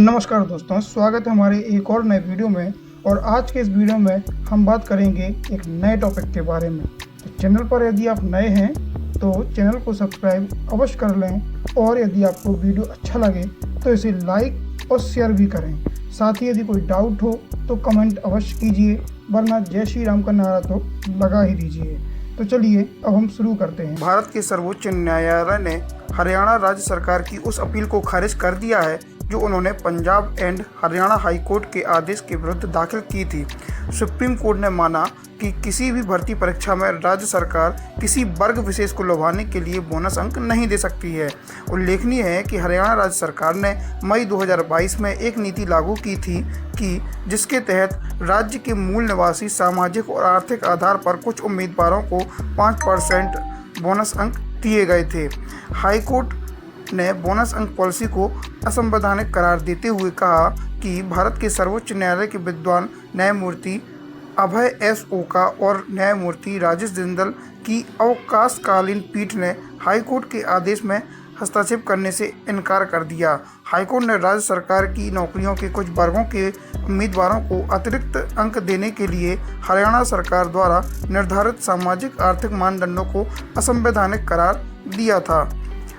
नमस्कार दोस्तों, स्वागत है हमारे एक और नए वीडियो में। और आज के इस वीडियो में हम बात करेंगे एक नए टॉपिक के बारे में। तो चैनल पर यदि आप नए हैं तो चैनल को सब्सक्राइब अवश्य कर लें, और यदि आपको वीडियो अच्छा लगे तो इसे लाइक और शेयर भी करें। साथ ही यदि कोई डाउट हो तो कमेंट अवश्य कीजिए, वरना जय श्री राम का नारा तो लगा ही दीजिए। तो चलिए अब हम शुरू करते हैं। भारत के सर्वोच्च न्यायालय ने हरियाणा राज्य सरकार की उस अपील को खारिज कर दिया है जो उन्होंने Punjab and Haryana high court के आदेश के विरुद्ध दाखिल की थी। सुप्रीम कोर्ट ने माना कि किसी भी भर्ती परीक्षा में राज्य सरकार किसी वर्ग विशेष को लुभाने के लिए बोनस अंक नहीं दे सकती है। उल्लेखनीय है कि हरियाणा राज्य सरकार ने मई 2022 में एक नीति लागू की थी कि जिसके तहत राज्य के मूल निवासी सामाजिक और आर्थिक आधार पर कुछ उम्मीदवारों को 5% बोनस अंक दिए गए थे। हाई कोर्ट ने बोनस अंक पॉलिसी को असंवैधानिक करार देते हुए कहा कि भारत के सर्वोच्च न्यायालय के विद्वान न्यायमूर्ति अभय एस ओका और न्यायमूर्ति राजेश जिंदल की अवकाशकालीन पीठ ने हाईकोर्ट के आदेश में हस्तक्षेप करने से इनकार कर दिया। हाईकोर्ट ने राज्य सरकार की नौकरियों के कुछ वर्गों के उम्मीदवारों को अतिरिक्त अंक देने के लिए हरियाणा सरकार द्वारा निर्धारित सामाजिक आर्थिक मानदंडों को असंवैधानिक करार दिया था।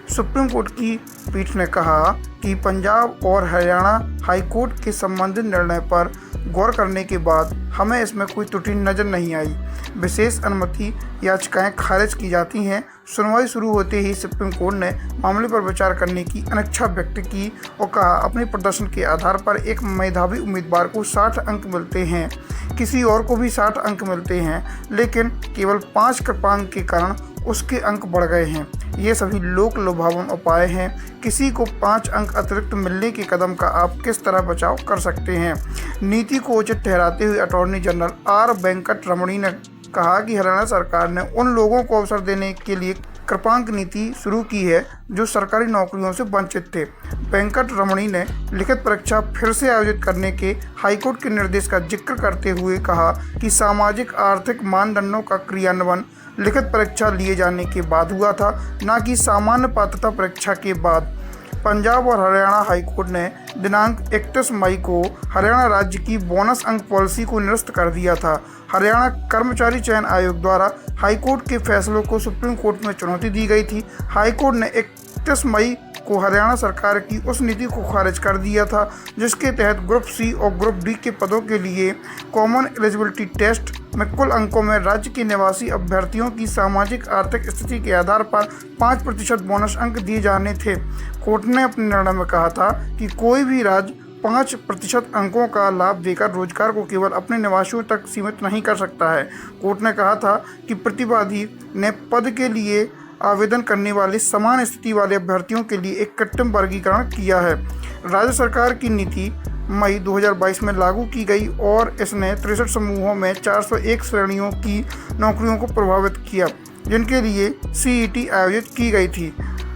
सुप्रीम कोर्ट की पीठ ने कहा कि पंजाब और हरियाणा हाई कोर्ट के संबंधित निर्णय पर गौर करने के बाद हमें इसमें कोई त्रुटि नजर नहीं आई। विशेष अनुमति याचिकाएं खारिज की जाती हैं। सुनवाई शुरू होते ही सुप्रीम कोर्ट ने मामले पर विचार करने की अनिच्छा व्यक्त की और कहा अपने प्रदर्शन के आधार पर एक मेधावी उम्मीदवार को 60 अंक मिलते हैं, किसी और को भी 60 अंक मिलते हैं, लेकिन केवल 5 कृपांक के कारण उसके अंक बढ़ गए हैं। ये सभी लोक लुभावन उपाय हैं। किसी को 5 अंक अतिरिक्त मिलने के कदम का आप किस तरह बचाव कर सकते हैं। नीति को उचित ठहराते हुए अटॉर्नी जनरल आर वेंकट रमणी ने कहा कि हरियाणा सरकार ने उन लोगों को अवसर देने के लिए कृपांक नीति शुरू की है जो सरकारी नौकरियों से वंचित थे। वेंकट रमणी ने लिखित परीक्षा फिर से आयोजित करने के हाईकोर्ट के निर्देश का जिक्र करते हुए कहा कि सामाजिक आर्थिक मानदंडों का क्रियान्वयन लिखित परीक्षा लिए जाने के बाद हुआ था, न कि सामान्य पात्रता परीक्षा के बाद। पंजाब और हरियाणा हाईकोर्ट ने दिनांक 31 मई को हरियाणा राज्य की बोनस अंक पॉलिसी को निरस्त कर दिया था। हरियाणा कर्मचारी चयन आयोग द्वारा हाईकोर्ट के फैसलों को सुप्रीम कोर्ट में चुनौती दी गई थी। हाईकोर्ट ने 31 मई को हरियाणा सरकार की उस नीति को खारिज कर दिया था जिसके तहत ग्रुप सी और ग्रुप डी के पदों के लिए कॉमन एलिजिबिलिटी टेस्ट में कुल अंकों में राज्य के निवासी अभ्यर्थियों की सामाजिक आर्थिक स्थिति के आधार पर 5% बोनस अंक दिए जाने थे। कोर्ट ने अपने निर्णय में कहा था कि कोई भी राज्य 5% अंकों का लाभ देकर रोजगार को केवल अपने निवासियों तक सीमित नहीं कर सकता है। कोर्ट ने कहा था कि प्रतिवादी ने पद के लिए आवेदन करने वाले समान स्थिति वाले अभ्यर्थियों के लिए एक कृत्रिम वर्गीकरण किया है। राज्य सरकार की नीति मई 2022 में लागू की गई और इसने 63 समूहों में 401 श्रेणियों की नौकरियों को प्रभावित किया जिनके लिए सीईटी आयोजित की गई थी।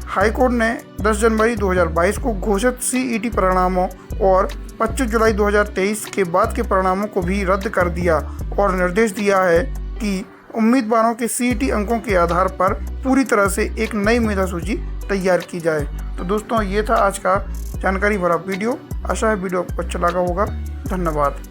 हाईकोर्ट ने 10 जनवरी 2022 को घोषित सीईटी परिणामों और 25 जुलाई 2023 के बाद के परिणामों को भी रद्द कर दिया और निर्देश दिया है कि उम्मीदवारों के सीईटी अंकों के आधार पर पूरी तरह से एक नई मेधा सूची तैयार की जाए। तो दोस्तों, ये था आज का जानकारी भरा वीडियो। आशा है वीडियो आपको अच्छा लगा होगा। धन्यवाद।